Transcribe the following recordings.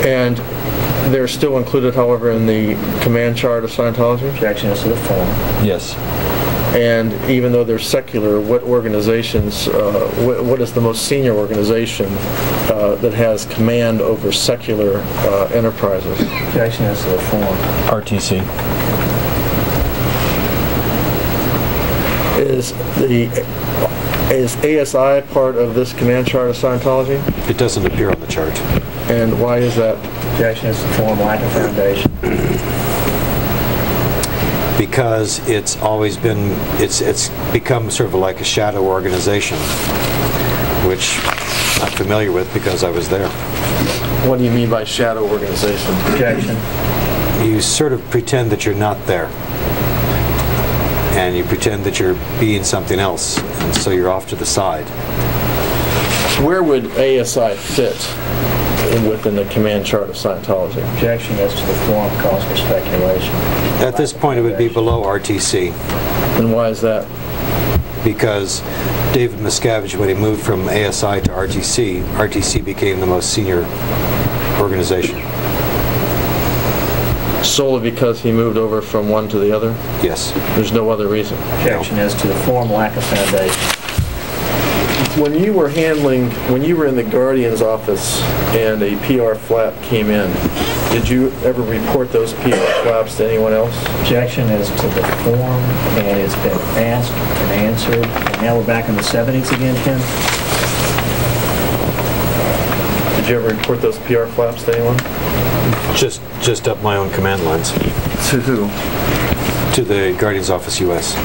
And they're still included, however, in the command chart of Scientology? Objection as to the form. Yes. And even though they're secular, what organizations, what is the most senior organization that has command over secular enterprises? Objection as to the form. RTC. Is ASI part of this command chart of Scientology? It doesn't appear on the chart. And why is that? Objection as to the form, lack of foundation. Because it's always been, it's become sort of like a shadow organization, which I'm familiar with because I was there. What do you mean by shadow organization? Objection. You sort of pretend that you're not there. And you pretend that you're being something else, and so you're off to the side. Where would ASI fit within the command chart of Scientology? Objection as to the form, cause for speculation. At this point, it would be below RTC. And why is that? Because David Miscavige, when he moved from ASI to RTC, RTC became the most senior organization. Solely because he moved over from one to the other? Yes. There's no other reason? Objection as to the form, lack of foundation. When you were in the Guardian's office and a PR flap came in, did you ever report those PR flaps to anyone else? Objection as to the form, and it's been asked and answered. And now we're back in the 70s again, Ken? Did you ever report those PR flaps to anyone? Just up my own command lines. To who? To the Guardian's Office US.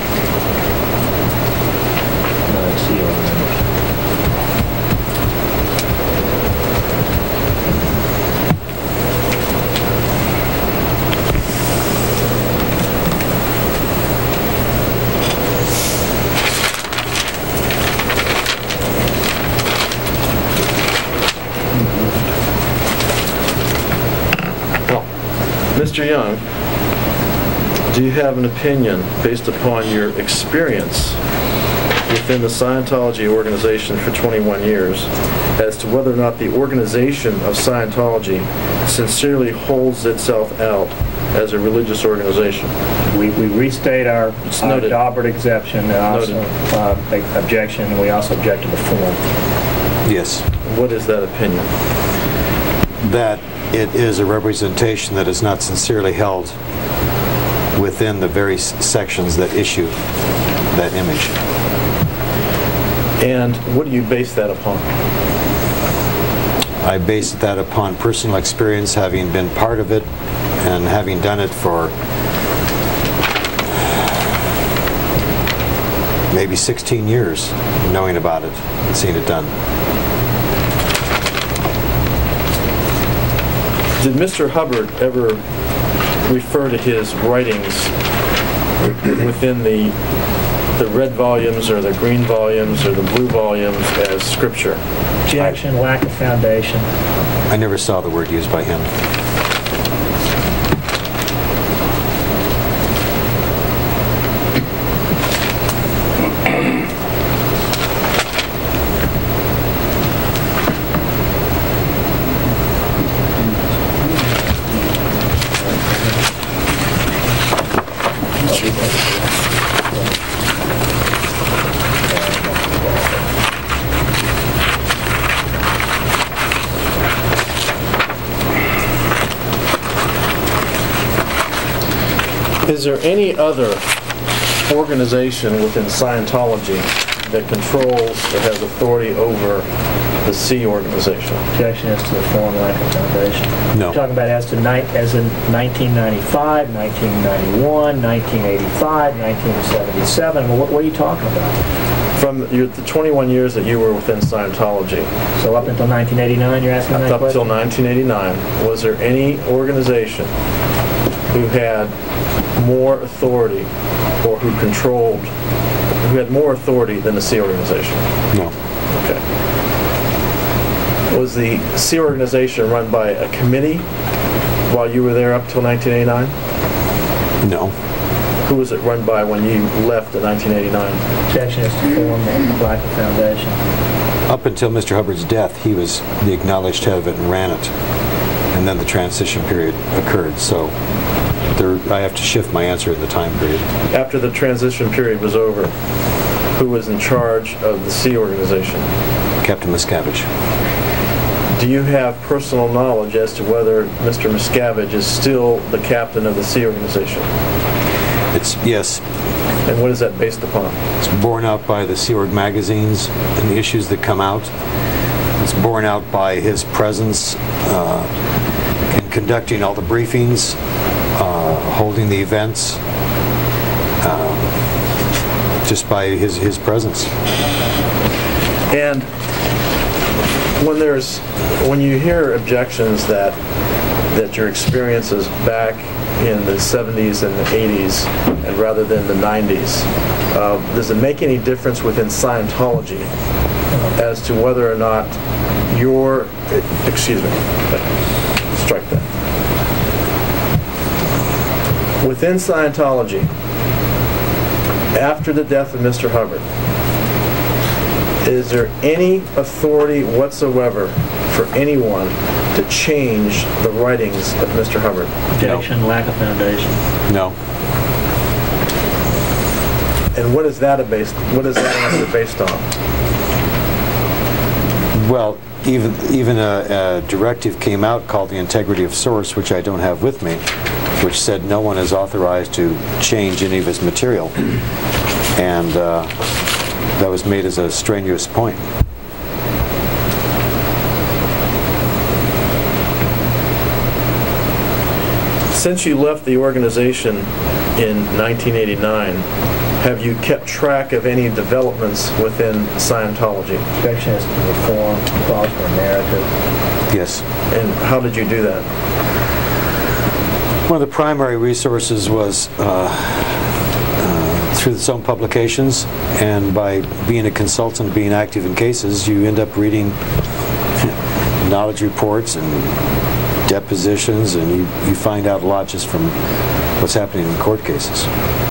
Mr. Young, do you have an opinion based upon your experience within the Scientology organization for 21 years as to whether or not the organization of Scientology sincerely holds itself out as a religious organization? We restate our Daubert exception and also objection, and we also object to the form. Yes. What is that opinion? That it is a representation that is not sincerely held within the very sections that issue that image. And what do you base that upon? I base that upon personal experience, having been part of it and having done it for maybe 16 years, knowing about it and seeing it done. Did Mr. Hubbard ever refer to his writings within the red volumes or the green volumes or the blue volumes as scripture? Objection, lack of foundation. I never saw the word used by him. Is there any other organization within Scientology that controls or has authority over the C organization? Objection as to the form, lack of foundation. No. You're talking about as in 1995, 1991, 1985, 1977. Well, what are you talking about? From the 21 years that you were within Scientology. So up until 1989, you're asking that question? Up until 1989, was there any organization who had more authority or who had more authority than the C organization? No. Okay. Was the C organization run by a committee while you were there up till 1989? No. Who was it run by when you left in 1989? Objection as to form, lack of foundation. Up until Mr. Hubbard's death, he was the acknowledged head of it and ran it. and then the transition period occurred. So I have to shift my answer in the time period. After the transition period was over, who was in charge of the Sea Organization? Captain Miscavige. Do you have personal knowledge as to whether Mr. Miscavige is still the captain of the Sea Organization? Yes. And what is that based upon? It's borne out by the Sea Org magazines and the issues that come out. It's borne out by his presence in conducting all the briefings, holding the events, just by his presence. And when you hear objections that your experiences back in the 70s and the 80s and rather than the 90s, does it make any difference within Scientology as to whether or not strike that. Within Scientology, after the death of Mr. Hubbard, is there any authority whatsoever for anyone to change the writings of Mr. Hubbard? Objection, lack of foundation. No. And what is that answer based on? Well, even a directive came out called the integrity of source, which I don't have with me, which said no one is authorized to change any of his material. And that was made as a strenuous point. Since you left the organization in 1989, have you kept track of any developments within Scientology? Objection has been reformed, calls for a narrative. Yes. And how did you do that? One of the primary resources was through its own publications, and by being a consultant, being active in cases, you end up reading knowledge reports and depositions, and you find out a lot just from what's happening in court cases.